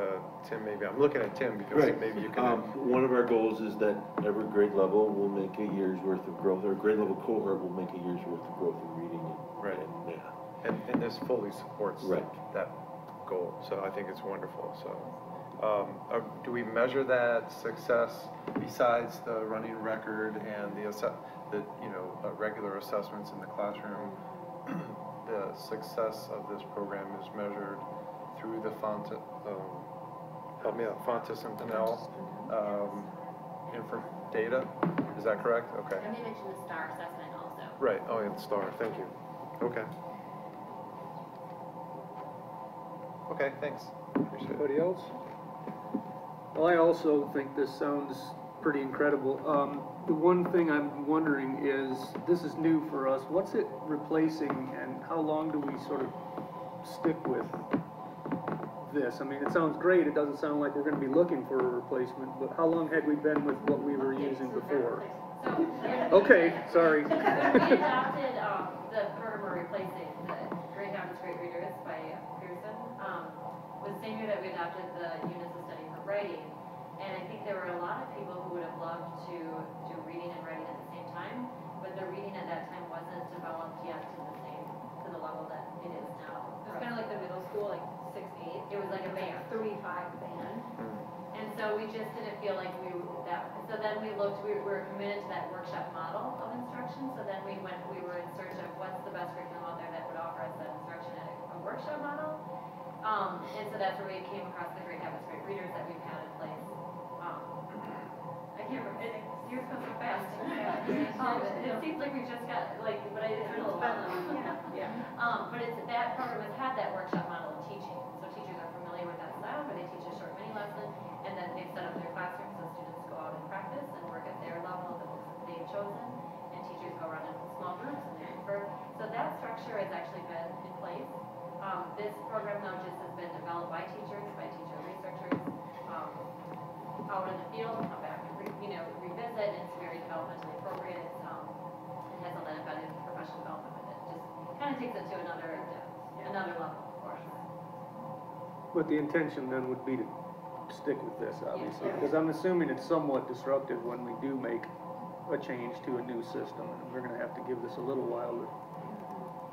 Tim, maybe, I'm looking at Tim because Right. maybe you can. One of our goals is that every grade level will make a year's worth of growth, or grade level cohort will make a year's worth of growth in reading. Right. And math. And this fully supports Right. that goal, so I think it's wonderful. So, do we measure that success besides the running record and the regular assessments in the classroom? The success of this program is measured through the Fontes Centinel data. Is that correct? Okay. And they mentioned the STAR assessment also. Right. Oh, yeah, the STAR. Thank you. Okay. Okay, thanks. Appreciate it. Anybody else? Well, I also think this sounds pretty incredible. The one thing I'm wondering is, this is new for us, what's it replacing and how long do we sort of stick with this? I mean, it sounds great, it doesn't sound like we're going to be looking for a replacement, but how long had we been with what we were using before? Okay, sorry. We adopted the program we're replacing, the Great Habits, Great Readers by Pearson, was the same year that we adopted the units of study for writing. And I think there were a lot of people who would have loved to do reading and writing at the same time, but the reading at that time wasn't developed yet to the level that it is now. It's kind of like the middle school, like 6, 8. It was like a band. 3, 5 band. And so we just didn't feel like so then we were committed to that workshop model of instruction. So then we were in search of what's the best curriculum out there that would offer us that instruction at a workshop model. And so that's where we came across the Great Habits, Great Readers that we've had in place. I can't remember, years go so fast. It seems like we just got, but it's been a little while now. Yeah. But that program has had that workshop model of teaching. So teachers are familiar with that style where they teach a short mini lesson, and then they've set up their classrooms so students go out and practice and work at their level of the books that they've chosen, and teachers go around in small groups and they refer. So that structure has actually been in place. This program now just has been developed by teachers, by teacher researchers, out in the field, come back and revisit. It's very developmentally appropriate. It has all that embedded professional development with it. Just kind of takes it to another level for us. But the intention then would be to stick with this, obviously, because I'm assuming it's somewhat disruptive when we do make a change to a new system, and we're going to have to give this a little while.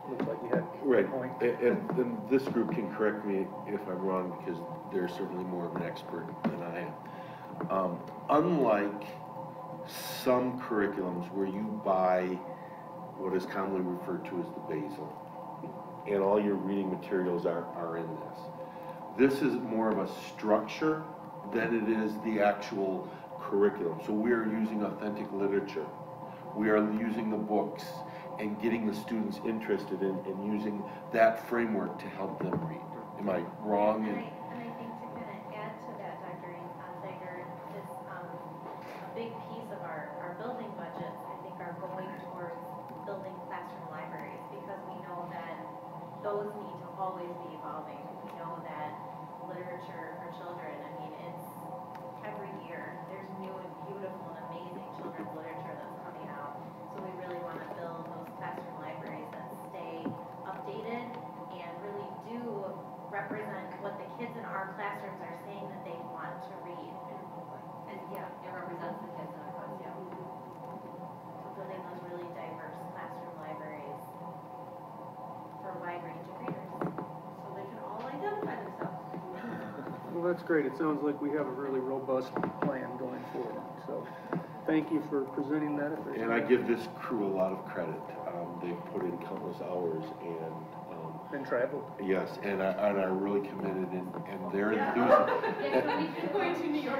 Looks like you had Right, a point. and this group can correct me if I'm wrong, because they're certainly more of an expert than I am. Unlike some curriculums where you buy what is commonly referred to as the basal, and all your reading materials are in this. This is more of a structure than it is the actual curriculum. So we are using authentic literature. We are using the books and getting the students interested in and using that framework to help them read. Am I wrong? And I think to kind of add to that, Dr. Anzeiger, is a big piece of our building budgets, I think, are going towards building classroom libraries, because we know that those need to always be evolving. We know that literature for children, I mean, it's every year, there's new and beautiful and amazing children's literature that's coming out. So we really want to build those classroom libraries that stay updated and really do represent what the kids in our classrooms are saying that they want to read. And yeah, It represents the kids in our class. yeah. So building those really diverse classroom libraries for a wide range of readers, so they can all identify themselves. Well, that's great. It sounds like we have a really robust plan going forward. So thank you for presenting that. And I give this crew a lot of credit. They've put in countless hours and traveled. Yes, and are really committed, and their enthusiasm. Going to New York.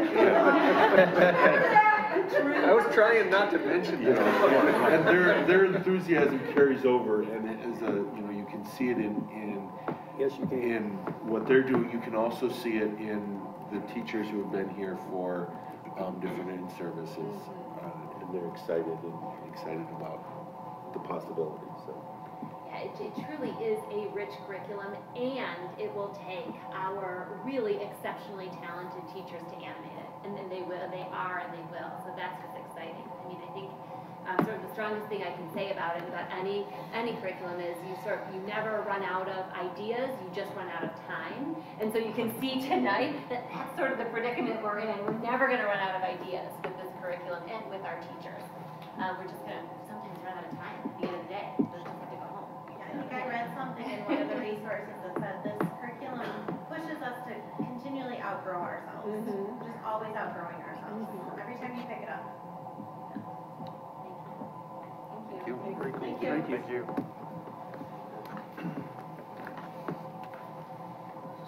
I was trying not to mention that. And their enthusiasm carries over, and as you can see it in yes, you can. in what they're doing. You can also see it in the teachers who have been here for different in-services, and they're excited about the possibilities, so. Yeah, it truly is a rich curriculum, and it will take our really exceptionally talented teachers to animate it. And then they will, they are, and they will. So that's what's exciting. I mean, I think sort of the strongest thing I can say about it, about any curriculum, is you never run out of ideas, you just run out of time. And so you can see tonight that that's sort of the predicament we're in. We're never going to run out of ideas with this curriculum and with our teachers. We're just going to sometimes run out of time at the end of the day. We'll just have to go home. Yeah, I think I read something in one of the resources that said this curriculum pushes us to continually outgrow ourselves. Just always outgrowing ourselves. Every time you pick it up. Thank you. Very cool. Thank you. Thank you.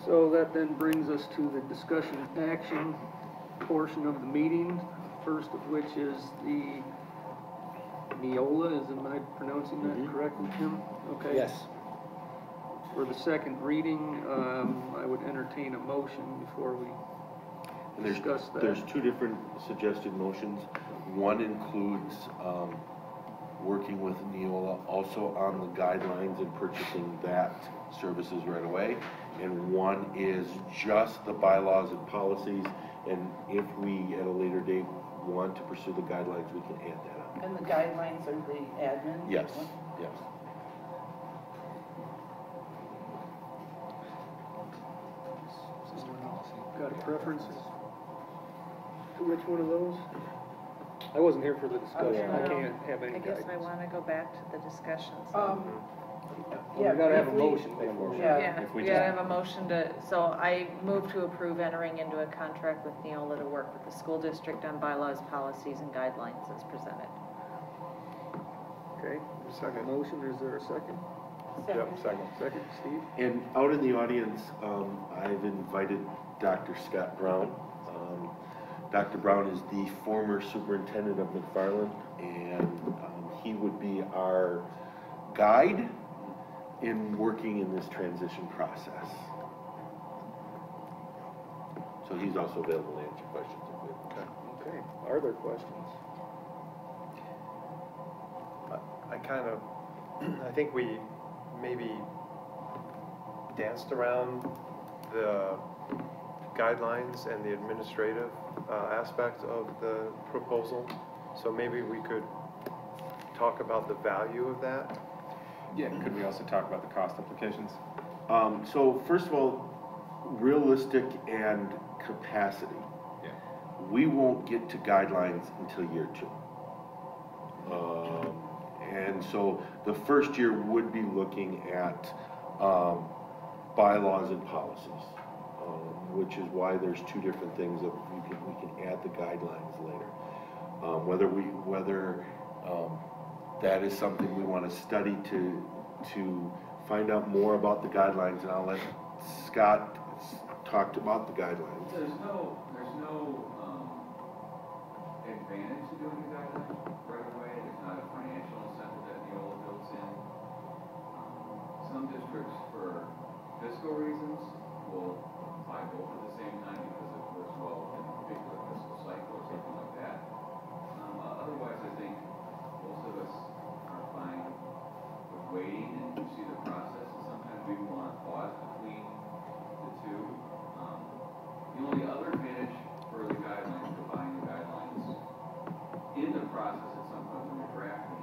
So that then brings us to the discussion and action portion of the meeting, first of which is the Neola, am I pronouncing that correctly, Tim? Okay. Yes. For the second reading, I would entertain a motion before we And discuss that. there's two different suggested motions. One includes working with Neola also on the guidelines and purchasing that services right away. And one is just the bylaws and policies, and if we at a later date want to pursue the guidelines, we can add that on. And the guidelines are the admin? Yes, yes. Got a preference to which one of those? I wasn't here for the discussion, I can't have any I guess I guidance. want to go back to the discussion. Well, we gotta have a briefly. motion before. Yeah, If we we gotta just- have a motion to, so I move to approve entering into a contract with Neola to work with the school district on bylaws, policies, and guidelines as presented. Okay, Second. motion, is there a second? Yep, second. Second, Steve? And out in the audience, I've invited Dr. Scott Brown. Dr. Brown is the former superintendent of McFarland, and he would be our guide in working in this transition process. So he's also available to answer questions if we have. Okay, are there questions? I think we maybe danced around the guidelines and the administrative aspect of the proposal. So maybe we could talk about the value of that. Yeah, could we also talk about the cost implications? So first of all, realistic and capacity. Yeah. We won't get to guidelines until year 2. And so the first year would be looking at bylaws and policies, which is why there's two different things that we can add the guidelines later. Whether that is something we want to study to find out more about the guidelines, and I'll let Scott talk about the guidelines. There's no advantage to doing the guidelines right away. There's not a financial incentive that Neola builds in. Some districts, for fiscal reasons, will buy both at the same time because it works well in a particular fiscal cycle or something like that. Otherwise, I think most of us are fine with waiting and you see the process, and sometimes we want to pause between the two. The only other advantage for the guidelines, for buying the guidelines, in the process at some point when you're drafting,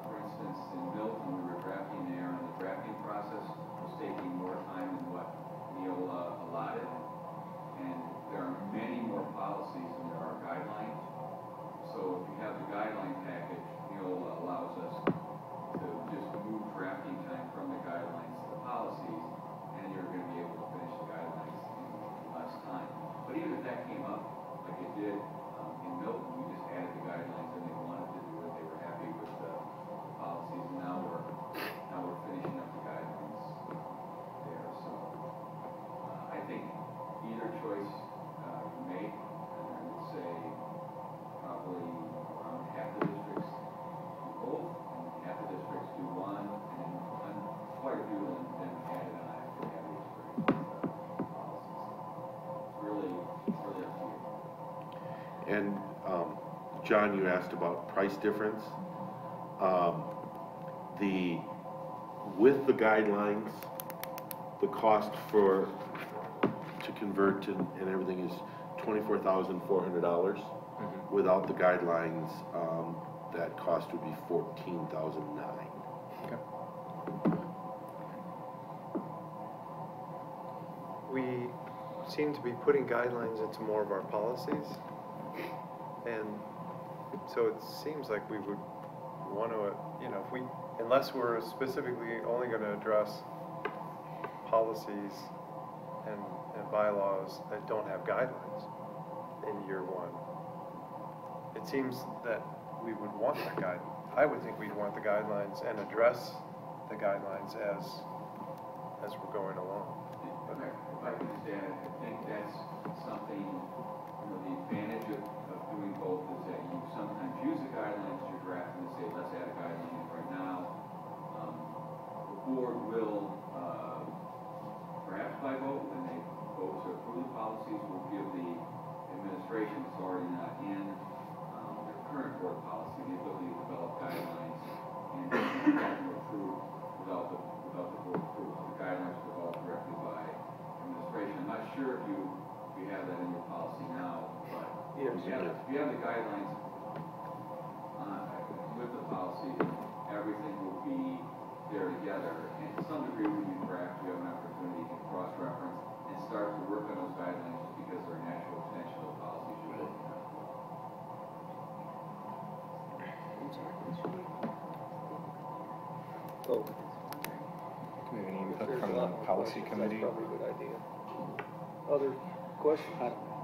for instance, in Milton, we were drafting there, and the drafting process was taking more time than what Neola allotted. And there are many more policies than there are guidelines. So if you have the guideline package, Neola allows us to just move drafting time from the guidelines to the policies, and you're going to be able to finish the guidelines in less time. But even if that came up, like it did in Milton, we just added the guidelines and they wanted to do it. They were happy with the policies, and now we're finishing up the guidelines there. So I think either choice you make, and I would say probably around half the districts do both, and half the districts do one, and quite a few of them then add it on after they have the experience with the policies. Really up to you. And John, you asked about price difference. With the guidelines, the cost to convert and everything is $24,400. Without the guidelines, that cost would be $14,009. Okay. We seem to be putting guidelines into more of our policies, and so it seems like we would want to, unless we're specifically only going to address policies and bylaws that don't have guidelines in year one. It seems that we would want the I would think we'd want the guidelines and address the guidelines as we're going along. Okay, if I can just add, I think that's something, the advantage of doing both is that you sometimes use the guidelines as your draft and say, let's add a guideline in right now. The board will, perhaps by vote, when they vote to approve the policies, will give the administration that's already not in their current board policy the ability to develop guidelines and approve without the board approval. The guidelines are developed directly by administration. I'm not sure if you have that in your policy now, but yes, if you have the guidelines with the policy, everything will be there together. And to some degree, when you draft, you have an opportunity to cross-reference and start to work on those guidelines just because they're an actual extension of the policies you're working on. Oh. Do we have any input from the policy committee? That's probably a good idea. Other questions?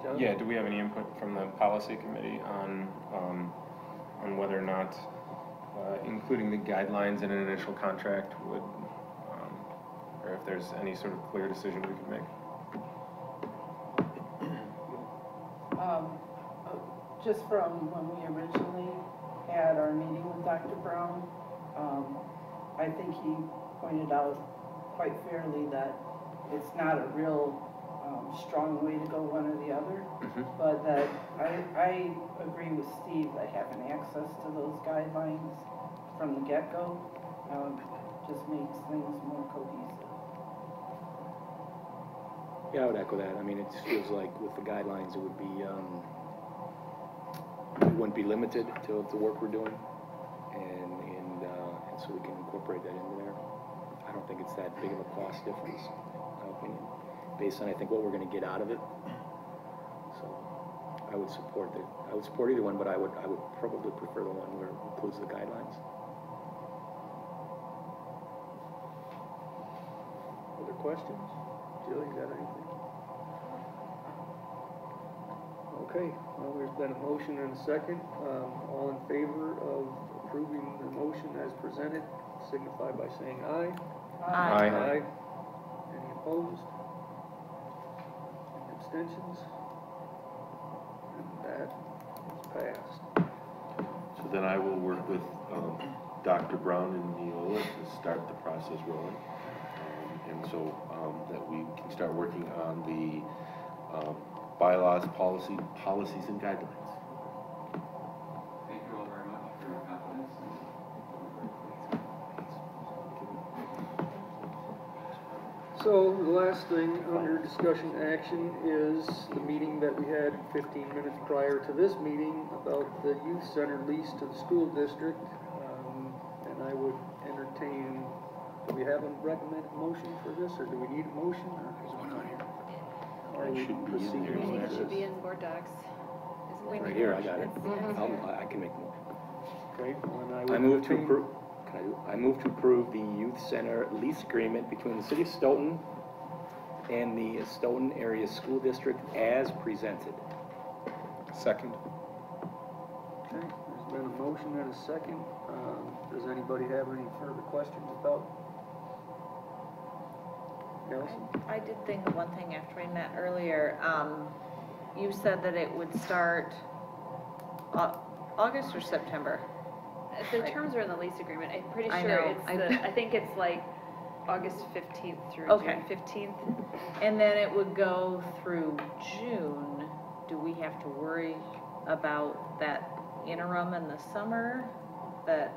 John? Yeah, do we have any input from the policy committee on whether or not including the guidelines in an initial contract would, or if there's any sort of clear decision we could make? Just from when we originally had our meeting with Dr. Brown, I think he pointed out quite fairly that it's not a real strong way to go one or the other, but that I agree with Steve that having access to those guidelines from the get-go just makes things more cohesive. Yeah, I would echo that. I mean, it feels like with the guidelines, it would be, we wouldn't be limited to the work we're doing, and so we can incorporate that into there. I don't think it's that big of a cost difference, in my opinion, based on, I think, what we're going to get out of it. So I would support either one, but I would probably prefer the one where it includes the guidelines. Other questions? Jill, you got anything? Okay, well, there's been a motion and a second. All in favor of approving the motion as presented, signify by saying aye. Aye. Aye. Any opposed? Any abstentions? And that is passed. So then I will work with Dr. Brown and Neola to start the process rolling. And so that we can start working on the bylaws, policies, and guidelines. Thank you all very much for your confidence. So the last thing under discussion action is the meeting that we had 15 minutes prior to this meeting about the youth center lease to the school district. And I would entertain, do we have a recommended motion for this, or do we need a motion? There's one on here. Or we Should be in proceed there. with I think it this? should be in board docs. Right here, I got it. I can make the motion. Okay, well, then I would I move to entertain- approve. I move to approve the youth center lease agreement between the city of Stoughton and the Stoughton Area School District as presented. Second. Okay, there's been a motion and a second. Does anybody have any further questions about? Nelson? I did think of one thing after we met earlier. You said that it would start August or September? The terms are in the lease agreement. I'm pretty I sure know. I think it's like August 15th through Okay. June 15th. And then it would go through June. Do we have to worry about that interim in the summer? That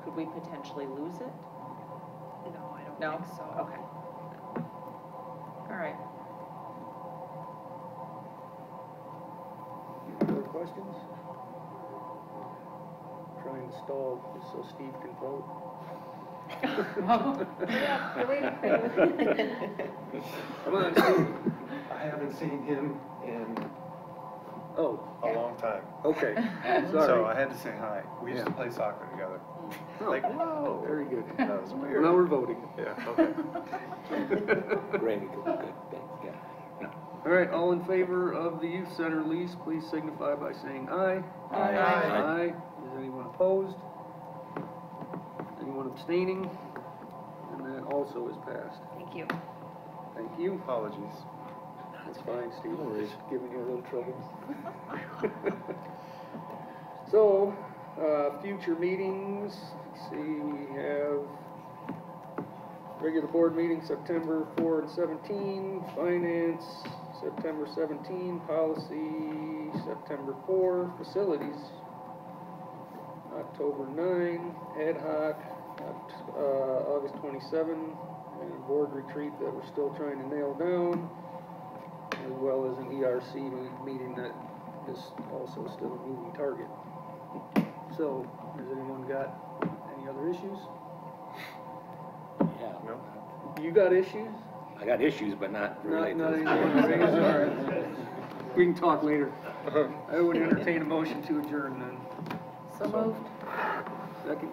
could we potentially lose it? No, I don't No? think so. Okay. All right. Any other questions? Trying to stall just so Steve can vote. Come on, Steve. I haven't seen him in Oh, a long time. okay, So I sorry. had to say hi. We used to play soccer together. Oh, Like, whoa. very good. That was Well, weird. now we're voting. Yeah, okay. Great, good, thanks, yeah. All right, all in favor of the youth center lease, please signify by saying aye. Aye. Aye. Is anyone opposed? Anyone abstaining? And that also is passed. Thank you. Thank you. Apologies. That's fine, Steve. Just giving you a little trouble. So, future meetings, let's see, we have regular board meeting September 4 and 17, finance September 17, policy September 4, facilities October 9, ad hoc August 27, and a board retreat that we're still trying to nail down, as well as an ERC meeting that is also still a moving target. So, has anyone got any other issues? Yeah, No? You got issues? I got issues, but not related Not to this. anything to raise, all right. We can talk later. I would entertain a motion to adjourn then. So moved. Second.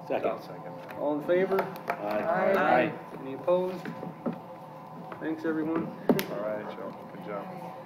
Second. I'll second that. All in favor? Aye. Aye. Any opposed? Thanks, everyone. All right, Joe. Good job.